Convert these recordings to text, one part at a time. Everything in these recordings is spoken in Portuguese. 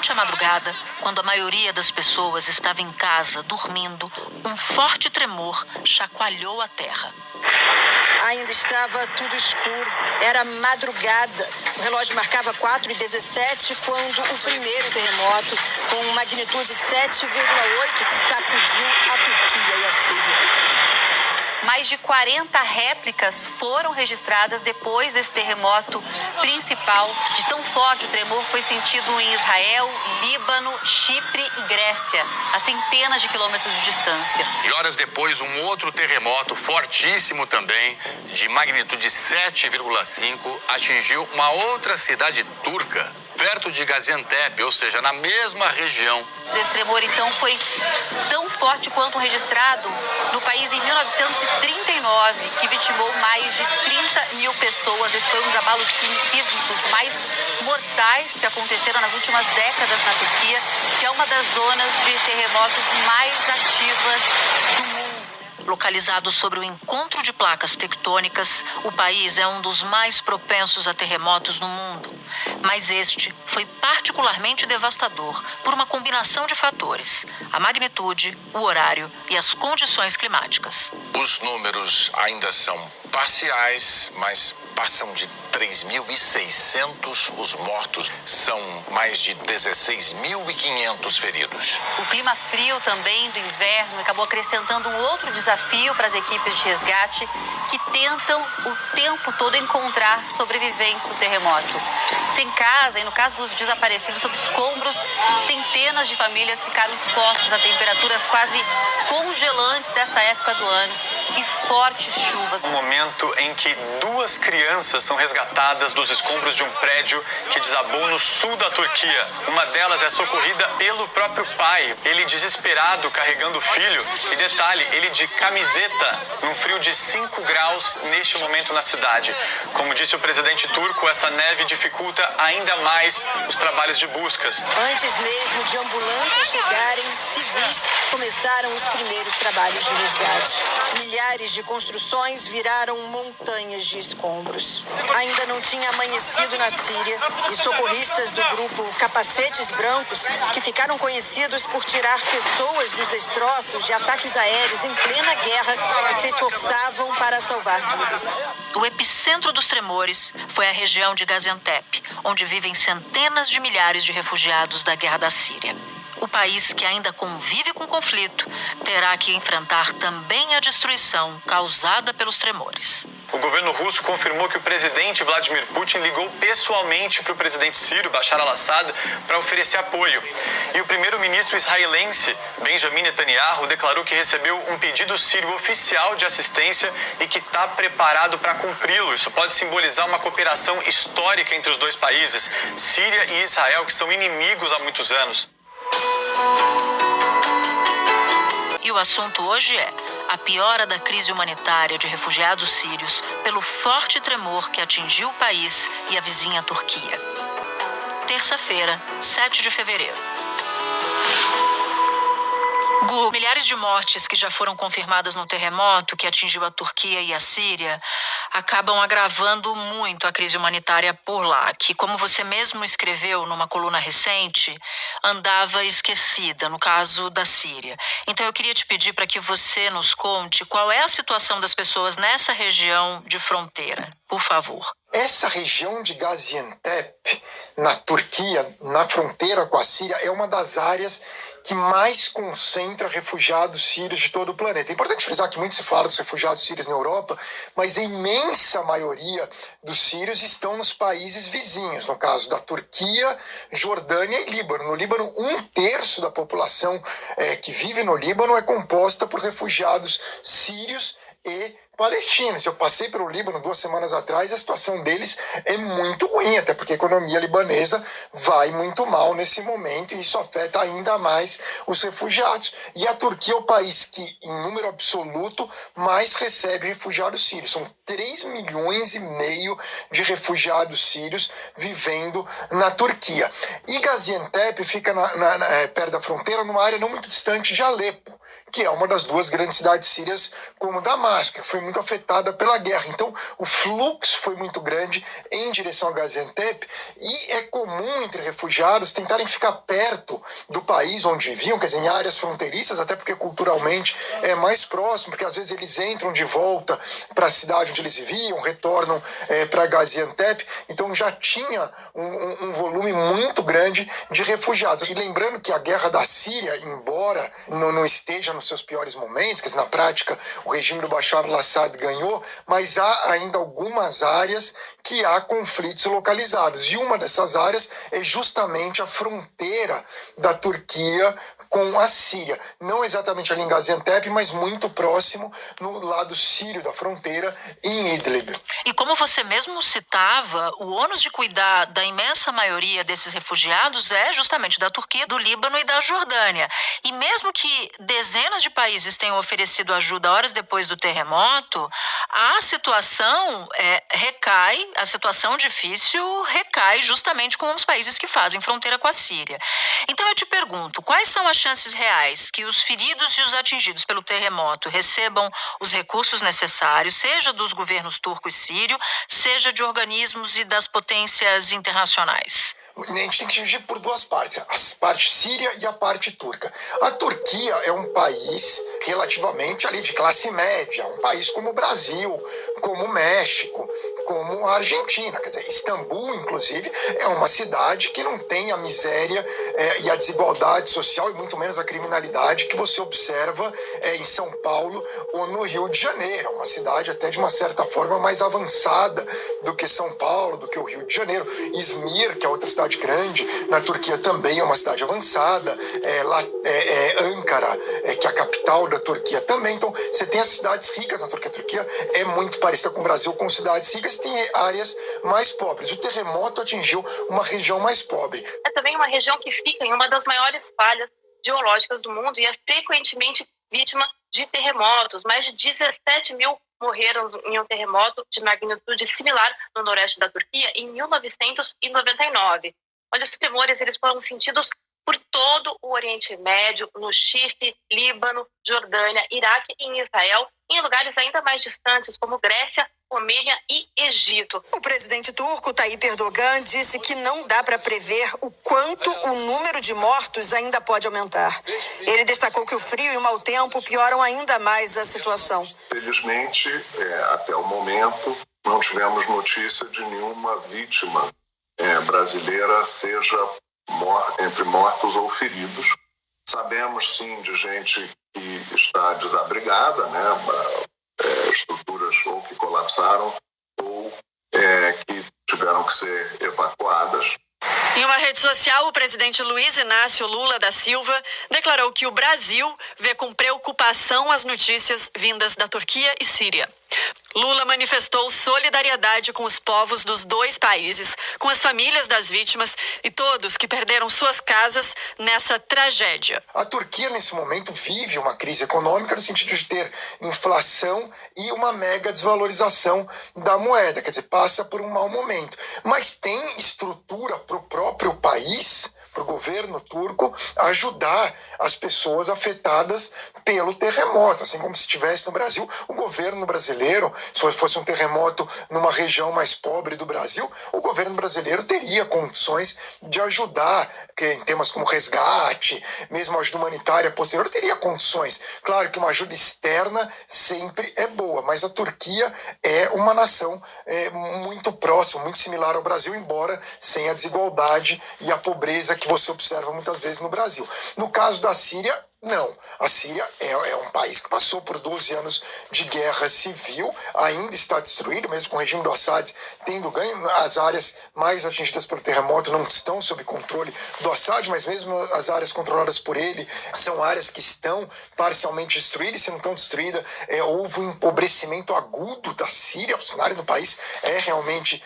durante a madrugada, quando a maioria das pessoas estava em casa, dormindo, um forte tremor chacoalhou a terra. Ainda estava tudo escuro. Era madrugada. O relógio marcava 4h17 quando o primeiro terremoto, com magnitude 7,8, sacudiu a Turquia e a Síria. Mais de 40 réplicas foram registradas depois desse terremoto principal. De tão forte o tremor foi sentido em Israel, Líbano, Chipre e Grécia, a centenas de quilômetros de distância. E horas depois, um outro terremoto fortíssimo também, de magnitude 7,5, atingiu uma outra cidade turca, perto de Gaziantep, ou seja, na mesma região. Esse tremor, então, foi tão forte quanto registrado no país em 1939, que vitimou mais de 30 mil pessoas. Esse foi um dos abalos sísmicos mais mortais que aconteceram nas últimas décadas na Turquia, que é uma das zonas de terremotos mais ativas do mundo. Localizado sobre o encontro de placas tectônicas, o país é um dos mais propensos a terremotos no mundo. Mas este foi particularmente devastador por uma combinação de fatores: a magnitude, o horário e as condições climáticas. Os números ainda são parciais, mas passam de 3.600 os mortos, são mais de 16.500 feridos. O clima frio também do inverno acabou acrescentando um outro desafio para as equipes de resgate que tentam o tempo todo encontrar sobreviventes do terremoto. Sem casa e, no caso dos desaparecidos sob escombros, centenas de famílias ficaram expostas a temperaturas quase congelantes dessa época do ano e fortes chuvas. Um momento em que 2 crianças são resgatadas dos escombros de um prédio que desabou no sul da Turquia. Uma delas é socorrida pelo próprio pai, ele desesperado carregando o filho. E detalhe, ele de camiseta, num frio de 5 graus neste momento na cidade. Como disse o presidente turco, essa neve dificulta ainda mais os trabalhos de buscas. Antes mesmo de ambulâncias chegarem, civis começaram os primeiros trabalhos de resgate. Milhares de construções viraram montanhas de escombros. Ainda não tinha amanhecido na Síria e socorristas do grupo Capacetes Brancos, que ficaram conhecidos por tirar pessoas dos destroços de ataques aéreos em plena guerra, se esforçavam para salvar vidas. O epicentro dos tremores foi a região de Gaziantep, onde vivem centenas de milhares de refugiados da guerra da Síria. O país, que ainda convive com o conflito, terá que enfrentar também a destruição causada pelos tremores. O governo russo confirmou que o presidente Vladimir Putin ligou pessoalmente para o presidente sírio, Bashar al-Assad, para oferecer apoio. E o primeiro-ministro israelense, Benjamin Netanyahu, declarou que recebeu um pedido sírio oficial de assistência e que está preparado para cumpri-lo. Isso pode simbolizar uma cooperação histórica entre os dois países, Síria e Israel, que são inimigos há muitos anos. E o assunto hoje é a piora da crise humanitária de refugiados sírios pelo forte tremor que atingiu o país e a vizinha Turquia. Terça-feira, 7 de fevereiro. Milhares de mortes que já foram confirmadas no terremoto que atingiu a Turquia e a Síria acabam agravando muito a crise humanitária por lá, que, como você mesmo escreveu numa coluna recente, andava esquecida no caso da Síria. Então eu queria te pedir para que você nos conte qual é a situação das pessoas nessa região de fronteira, por favor. Essa região de Gaziantep, na Turquia, na fronteira com a Síria, é uma das áreas que mais concentra refugiados sírios de todo o planeta. É importante frisar que muito se fala dos refugiados sírios na Europa, mas a imensa maioria dos sírios estão nos países vizinhos, no caso da Turquia, Jordânia e Líbano. No Líbano, 1/3 da população que vive no Líbano é composta por refugiados sírios e palestinos. Eu passei pelo Líbano 2 semanas atrás, a situação deles é muito ruim, até porque a economia libanesa vai muito mal nesse momento e isso afeta ainda mais os refugiados. E a Turquia é o país que, em número absoluto, mais recebe refugiados sírios. São 3,5 milhões de refugiados sírios vivendo na Turquia. E Gaziantep fica perto da fronteira, numa área não muito distante de Alepo, que é uma das duas grandes cidades sírias, como Damasco, que foi muito afetada pela guerra. Então, o fluxo foi muito grande em direção a Gaziantep, e é comum entre refugiados tentarem ficar perto do país onde viviam, quer dizer, em áreas fronteiriças, até porque culturalmente é mais próximo, porque às vezes eles entram de volta para a cidade onde eles viviam, retornam para Gaziantep, então já tinha um volume muito grande de refugiados. E lembrando que a guerra da Síria, embora não esteja nos seus piores momentos, quer dizer, na prática o regime do Bashar al-Assad ganhou, mas há ainda algumas áreas que há conflitos localizados. E uma dessas áreas é justamente a fronteira da Turquia com a Síria. Não exatamente ali em Gaziantep, mas muito próximo no lado sírio da fronteira, em Idlib. E como você mesmo citava, o ônus de cuidar da imensa maioria desses refugiados é justamente da Turquia, do Líbano e da Jordânia. E mesmo que dezenas de países tenham oferecido ajuda horas depois do terremoto, a situação a situação difícil recai justamente com os países que fazem fronteira com a Síria. Então eu te pergunto, quais são as chances reais que os feridos e os atingidos pelo terremoto recebam os recursos necessários, seja dos governos turco e sírio, seja de organismos e das potências internacionais? A gente tem que dividir por duas partes, a parte síria e a parte turca. A Turquia é um país relativamente ali de classe média, um país como o Brasil, como o México, como a Argentina. Quer dizer, Istambul, inclusive, é uma cidade que não tem a miséria e a desigualdade social e muito menos a criminalidade que você observa em São Paulo ou no Rio de Janeiro. É uma cidade até de uma certa forma mais avançada do que São Paulo, do que o Rio de Janeiro. Izmir, que é outra cidade grande, na Turquia também é uma cidade avançada. Ankara, que é a capital da Turquia também. Então, você tem as cidades ricas na Turquia. A Turquia é muito parecida com o Brasil, com cidades ricas, tem áreas mais pobres. O terremoto atingiu uma região mais pobre. É também uma região que fica em uma das maiores falhas geológicas do mundo e é frequentemente vítima de terremotos. Mais de 17 mil morreram em um terremoto de magnitude similar no noroeste da Turquia em 1999. Olha, os tremores eles foram sentidos por todo o Oriente Médio, no Chipre, Líbano, Jordânia, Iraque e em Israel, e em lugares ainda mais distantes como Grécia, Romênia e Egito. O presidente turco Tayyip Erdogan disse que não dá para prever o quanto o número de mortos ainda pode aumentar. Ele destacou que o frio e o mau tempo pioram ainda mais a situação. Felizmente, até o momento, não tivemos notícia de nenhuma vítima brasileira, seja entre mortos ou feridos. Sabemos, sim, de gente que está desabrigada, né? Estruturas ou que colapsaram ou que tiveram que ser evacuadas. Em uma rede social, o presidente Luiz Inácio Lula da Silva declarou que o Brasil vê com preocupação as notícias vindas da Turquia e Síria. Lula manifestou solidariedade com os povos dos dois países, com as famílias das vítimas e todos que perderam suas casas nessa tragédia. A Turquia, nesse momento, vive uma crise econômica no sentido de ter inflação e uma mega desvalorização da moeda, quer dizer, passa por um mau momento. Mas tem estrutura para o próprio país, para o governo turco, ajudar as pessoas afetadas pelo terremoto. Assim como se estivesse no Brasil, o governo brasileiro, se fosse um terremoto numa região mais pobre do Brasil, o governo brasileiro teria condições de ajudar, em temas como resgate, mesmo ajuda humanitária posterior, teria condições. Claro que uma ajuda externa sempre é boa, mas a Turquia é uma nação muito próxima, muito similar ao Brasil, embora sem a desigualdade e a pobreza que você observa muitas vezes no Brasil. No caso da Síria, não. A Síria é um país que passou por 12 anos de guerra civil, ainda está destruído, mesmo com o regime do Assad tendo ganho. As áreas mais atingidas pelo terremoto não estão sob controle do Assad, mas mesmo as áreas controladas por ele são áreas que estão parcialmente destruídas. Se não estão destruídas, houve um empobrecimento agudo da Síria. O cenário do país é realmente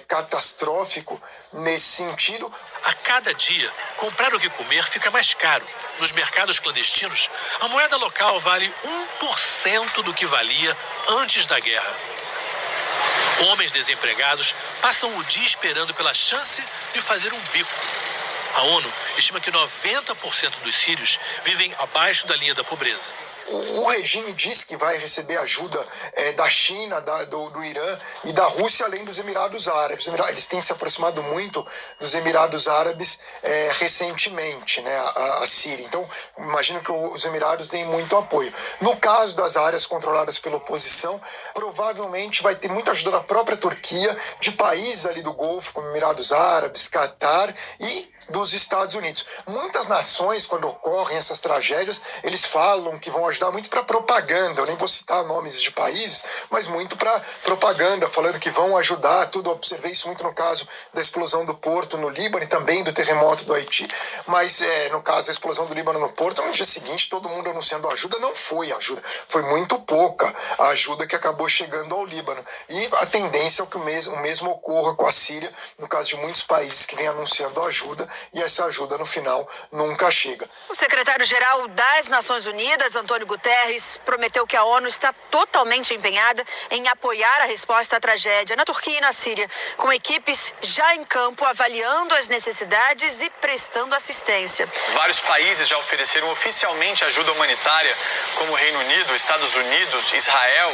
catastrófico nesse sentido. A cada dia, comprar o que comer fica mais caro. Nos mercados clandestinos, a moeda local vale 1% do que valia antes da guerra. Homens desempregados passam o dia esperando pela chance de fazer um bico. A ONU estima que 90% dos sírios vivem abaixo da linha da pobreza. O regime diz que vai receber ajuda da China, do Irã e da Rússia, além dos Emirados Árabes. Eles têm se aproximado muito dos Emirados Árabes recentemente, né, a Síria. Então, imagino que os Emirados deem muito apoio. No caso das áreas controladas pela oposição, provavelmente vai ter muita ajuda da própria Turquia, de países ali do Golfo, como Emirados Árabes, Catar e dos Estados Unidos. Muitas nações, quando ocorrem essas tragédias, eles falam que vão ajudar muito para propaganda. Eu nem vou citar nomes de países, mas muito para propaganda, falando que vão ajudar tudo. Eu observei isso muito no caso da explosão do porto no Líbano e também do terremoto do Haiti. Mas no caso da explosão do Líbano no porto, no dia seguinte, todo mundo anunciando ajuda. Não foi ajuda, foi muito pouca a ajuda que acabou chegando ao Líbano. E a tendência é que o mesmo ocorra com a Síria, no caso de muitos países que vêm anunciando ajuda, e essa ajuda no final nunca chega. O secretário-geral das Nações Unidas, Antônio Guterres, prometeu que a ONU está totalmente empenhada em apoiar a resposta à tragédia na Turquia e na Síria, com equipes já em campo avaliando as necessidades e prestando assistência. Vários países já ofereceram oficialmente ajuda humanitária, como o Reino Unido, Estados Unidos, Israel,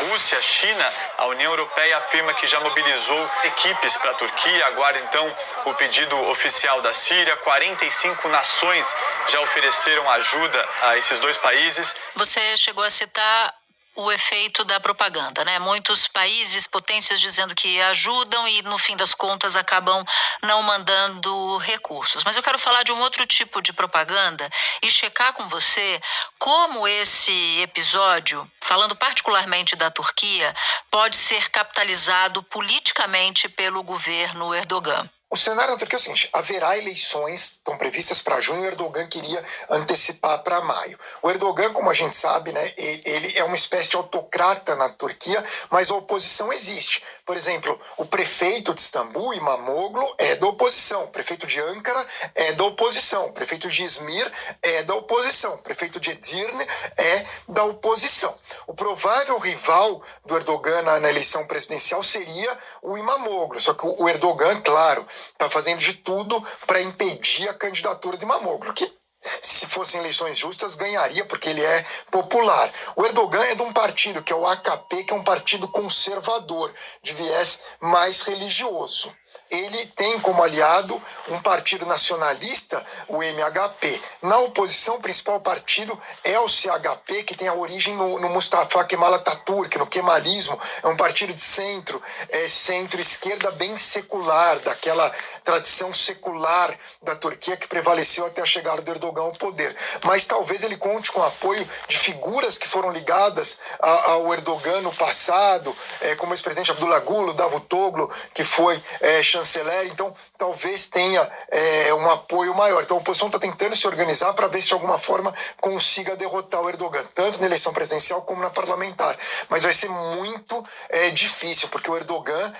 Rússia, China. A União Europeia afirma que já mobilizou equipes para a Turquia. Aguarda então o pedido oficial da Síria. 45 nações já ofereceram ajuda a esses dois países. Você chegou a citar o efeito da propaganda, né? Muitos países, potências dizendo que ajudam e, no fim das contas, acabam não mandando recursos. Mas eu quero falar de um outro tipo de propaganda e checar com você como esse episódio, falando particularmente da Turquia, pode ser capitalizado politicamente pelo governo Erdogan. O cenário na Turquia é o seguinte: haverá eleições, estão previstas para junho, o Erdogan queria antecipar para maio. O Erdogan, como a gente sabe, né, ele é uma espécie de autocrata na Turquia, mas a oposição existe. Por exemplo, o prefeito de Istambul, Imamoglu, é da oposição. O prefeito de Ankara é da oposição. O prefeito de Izmir é da oposição. O prefeito de Edirne é da oposição. O provável rival do Erdogan na eleição presidencial seria o Imamoglu. Só que o Erdogan, claro, está fazendo de tudo para impedir a candidatura de Imamoglu, que, se fossem eleições justas, ganharia, porque ele é popular. O Erdogan é de um partido, que é o AKP, que é um partido conservador, de viés mais religioso. Ele tem como aliado um partido nacionalista, o MHP. Na oposição, o principal partido é o CHP, que tem a origem no Mustafa Kemal Atatürk, no kemalismo. É um partido de centro-esquerda bem secular, daquela tradição secular da Turquia que prevaleceu até a chegada do Erdogan ao poder. Mas talvez ele conte com o apoio de figuras que foram ligadas ao Erdogan no passado, como o ex-presidente Abdullah Gül, Davutoglu, que foi chanceler. Então talvez tenha um apoio maior. Então a oposição está tentando se organizar para ver se de alguma forma consiga derrotar o Erdogan, tanto na eleição presidencial como na parlamentar. Mas vai ser muito difícil, porque o Erdogan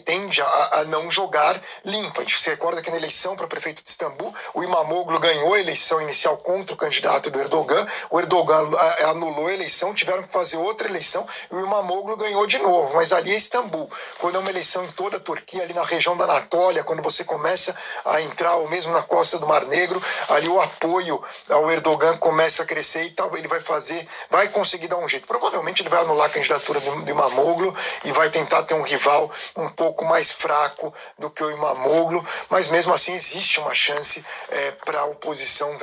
tende a não jogar limpo. A gente se recorda que na eleição para prefeito de Istambul, o Imamoglu ganhou a eleição inicial contra o candidato do Erdogan. O Erdogan anulou a eleição, tiveram que fazer outra eleição e o Imamoglu ganhou de novo. Mas ali é Istambul. Quando é uma eleição em toda a Turquia, ali na região da Anatólia, quando você começa a entrar, ou mesmo na costa do Mar Negro, ali o apoio ao Erdogan começa a crescer e ele vai conseguir dar um jeito. Provavelmente ele vai anular a candidatura do Imamoglu e vai tentar ter um rival um pouco mais fraco do que o Imamoglu, mas mesmo assim existe uma chance para a oposição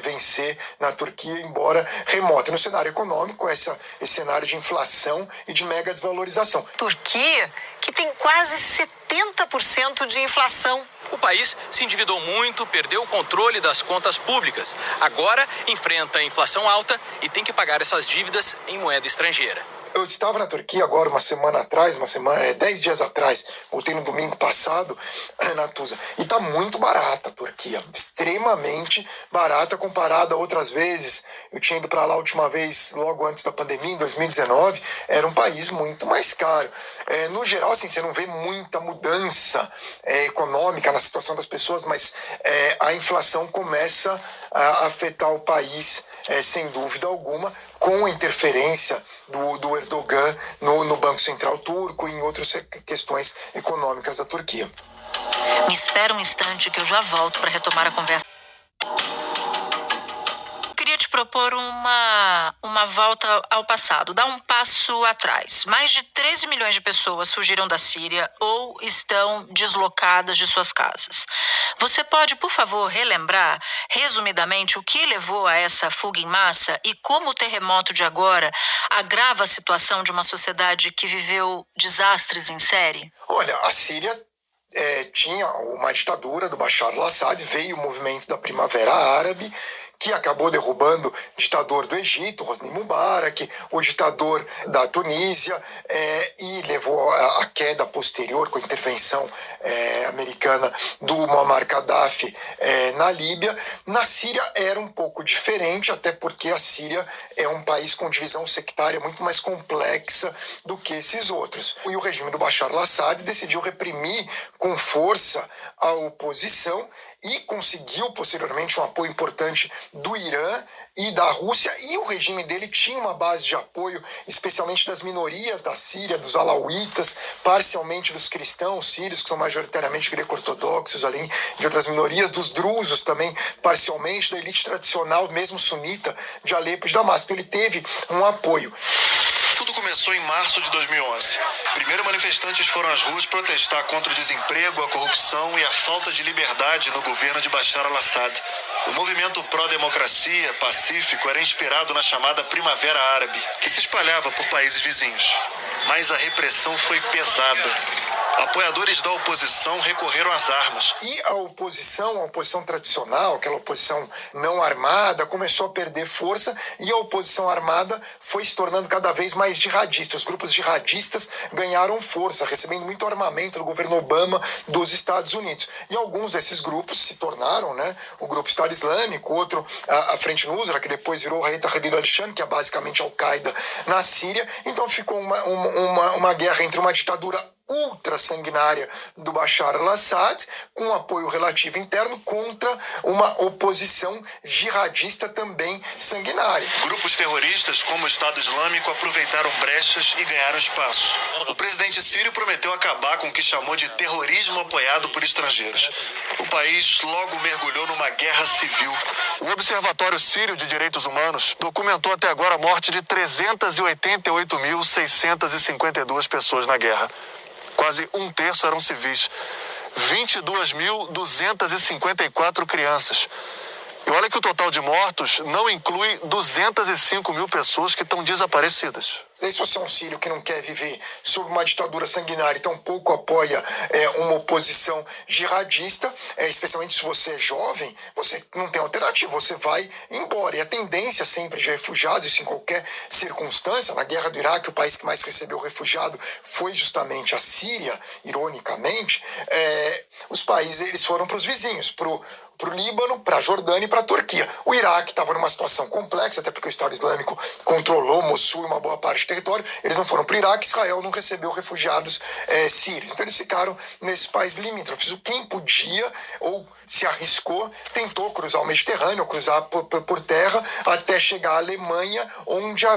vencer na Turquia, embora remota. No cenário econômico, esse cenário de inflação e de mega desvalorização. Turquia, que tem quase 70% de inflação. O país se endividou muito, perdeu o controle das contas públicas. Agora enfrenta a inflação alta e tem que pagar essas dívidas em moeda estrangeira. Eu estava na Turquia agora 10 dias atrás, voltei no domingo passado, Natuza, e está muito barata a Turquia, extremamente barata comparada a outras vezes. Eu tinha ido para lá a última vez, logo antes da pandemia, em 2019, era um país muito mais caro. No geral, assim, você não vê muita mudança econômica na situação das pessoas, mas a inflação começa a afetar o país, sem dúvida alguma, com a interferência do Erdogan no Banco Central Turco e em outras questões econômicas da Turquia. Me espera um instante que eu já volto para retomar a conversa. Eu queria te propor uma volta ao passado, dar um passo atrás. Mais de 13 milhões de pessoas fugiram da Síria ou estão deslocadas de suas casas. Você pode, por favor, relembrar, resumidamente, o que levou a essa fuga em massa e como o terremoto de agora agrava a situação de uma sociedade que viveu desastres em série? Olha, a Síria tinha uma ditadura do Bashar al-Assad, veio o movimento da Primavera Árabe, que acabou derrubando o ditador do Egito, Hosni Mubarak, o ditador da Tunísia, e levou à queda posterior, com a intervenção americana do Muammar Gaddafi na Líbia. Na Síria era um pouco diferente, até porque a Síria é um país com divisão sectária muito mais complexa do que esses outros. E o regime do Bashar al-Assad decidiu reprimir com força a oposição e conseguiu posteriormente um apoio importante do Irã e da Rússia, e o regime dele tinha uma base de apoio, especialmente das minorias da Síria, dos alauítas, parcialmente dos cristãos sírios, que são majoritariamente greco-ortodoxos, além de outras minorias, dos drusos também, parcialmente, da elite tradicional, mesmo sunita, de Alepo e de Damasco. Ele teve um apoio. Tudo começou em março de 2011. Primeiro, manifestantes foram às ruas protestar contra o desemprego, a corrupção e a falta de liberdade no governo de Bashar al-Assad. O movimento pró-democracia pacífico era inspirado na chamada Primavera Árabe, que se espalhava por países vizinhos. Mas a repressão foi pesada. Apoiadores da oposição recorreram às armas. E a oposição tradicional, aquela oposição não armada, começou a perder força, e a oposição armada foi se tornando cada vez mais jihadista. Os grupos jihadistas ganharam força, recebendo muito armamento do governo Obama dos Estados Unidos. E alguns desses grupos se tornaram, o grupo Estado Islâmico, outro a Frente Nusra, que depois virou Hayat Tahrir al-Sham, que é basicamente Al-Qaeda na Síria. Então ficou uma guerra entre uma ditadura ultra sanguinária do Bashar al-Assad, com apoio relativo interno, contra uma oposição jihadista também sanguinária. Grupos terroristas como o Estado Islâmico aproveitaram brechas e ganharam espaço. O presidente sírio prometeu acabar com o que chamou de terrorismo apoiado por estrangeiros. O país logo mergulhou numa guerra civil. O Observatório Sírio de Direitos Humanos documentou até agora a morte de 388.652 pessoas na guerra. Quase um terço eram civis, 22.254 crianças. E olha que o total de mortos não inclui 205 mil pessoas que estão desaparecidas. E se você é um sírio que não quer viver sob uma ditadura sanguinária e tampouco apoia uma oposição jihadista, especialmente se você é jovem, você não tem alternativa, você vai embora. E a tendência sempre de refugiados, isso em qualquer circunstância, na guerra do Iraque, o país que mais recebeu refugiado foi justamente a Síria, ironicamente, os países eles foram para os vizinhos, para o Líbano, para a Jordânia e para a Turquia. O Iraque estava numa situação complexa, até porque o Estado Islâmico controlou Mossul e uma boa parte do território. Eles não foram para o Iraque, Israel não recebeu refugiados sírios. Então eles ficaram nesses países limítrofes. Quem podia ou se arriscou, tentou cruzar o Mediterrâneo, cruzar por terra, até chegar à Alemanha, onde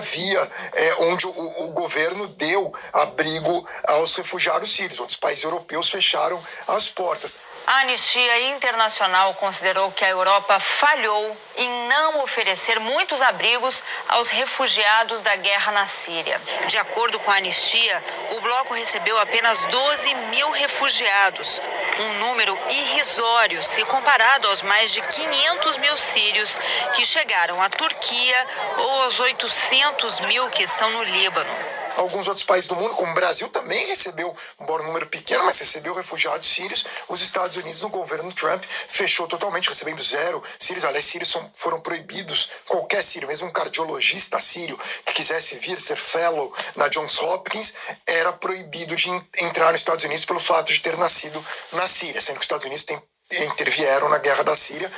onde o governo deu abrigo aos refugiados sírios, onde os países europeus fecharam as portas. A Anistia Internacional considerou que a Europa falhou em não oferecer muitos abrigos aos refugiados da guerra na Síria. De acordo com a Anistia, o bloco recebeu apenas 12 mil refugiados, um número irrisório se comparado aos mais de 500 mil sírios que chegaram à Turquia ou aos 800 mil que estão no Líbano. Alguns outros países do mundo, como o Brasil, também recebeu, embora um número pequeno, mas recebeu refugiados sírios. Os Estados Unidos, no governo Trump, fechou totalmente, recebendo zero sírios. Aliás, sírios foram proibidos, qualquer sírio, mesmo um cardiologista sírio que quisesse vir ser fellow na Johns Hopkins, era proibido de entrar nos Estados Unidos pelo fato de ter nascido na Síria, sendo que os Estados Unidos intervieram na guerra da Síria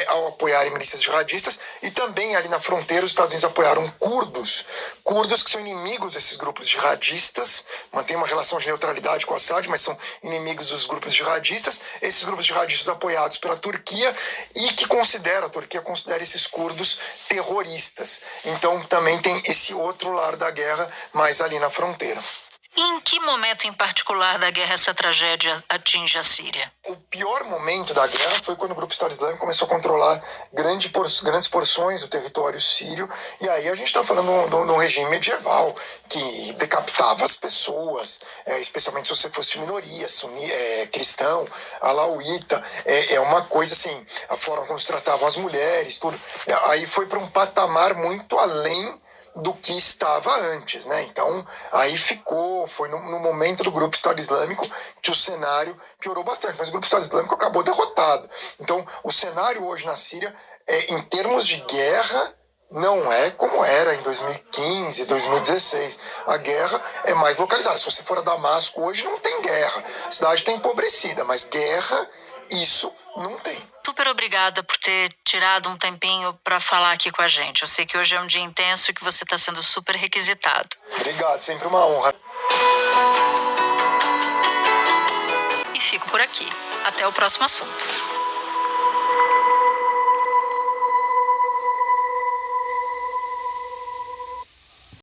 ao apoiarem milícias jihadistas, e também ali na fronteira os Estados Unidos apoiaram curdos que são inimigos desses grupos jihadistas, mantêm uma relação de neutralidade com o Assad, mas são inimigos dos grupos jihadistas. Esses grupos jihadistas apoiados pela Turquia, e que a Turquia considera esses curdos terroristas. Então também tem esse outro lado da guerra, mais ali na fronteira. E em que momento em particular da guerra essa tragédia atinge a Síria? O pior momento da guerra foi quando o Grupo Estado Islâmico começou a controlar grandes porções do território sírio. E aí a gente está falando de um regime medieval que decapitava as pessoas, especialmente se você fosse de minoria, cristão, alauíta. É uma coisa assim, a forma como se tratavam as mulheres, tudo. Aí foi para um patamar muito além do que estava antes, né? Então, aí foi no momento do Grupo Estado Islâmico que o cenário piorou bastante, mas o Grupo Estado Islâmico acabou derrotado. Então, o cenário hoje na Síria, em termos de guerra, não é como era em 2015, 2016. A guerra é mais localizada. Se você for a Damasco hoje, não tem guerra. A cidade está empobrecida, mas guerra, isso não tem. Super obrigada por ter tirado um tempinho para falar aqui com a gente. Eu sei que hoje é um dia intenso e que você está sendo super requisitado. Obrigado, sempre uma honra. E fico por aqui. Até o próximo assunto.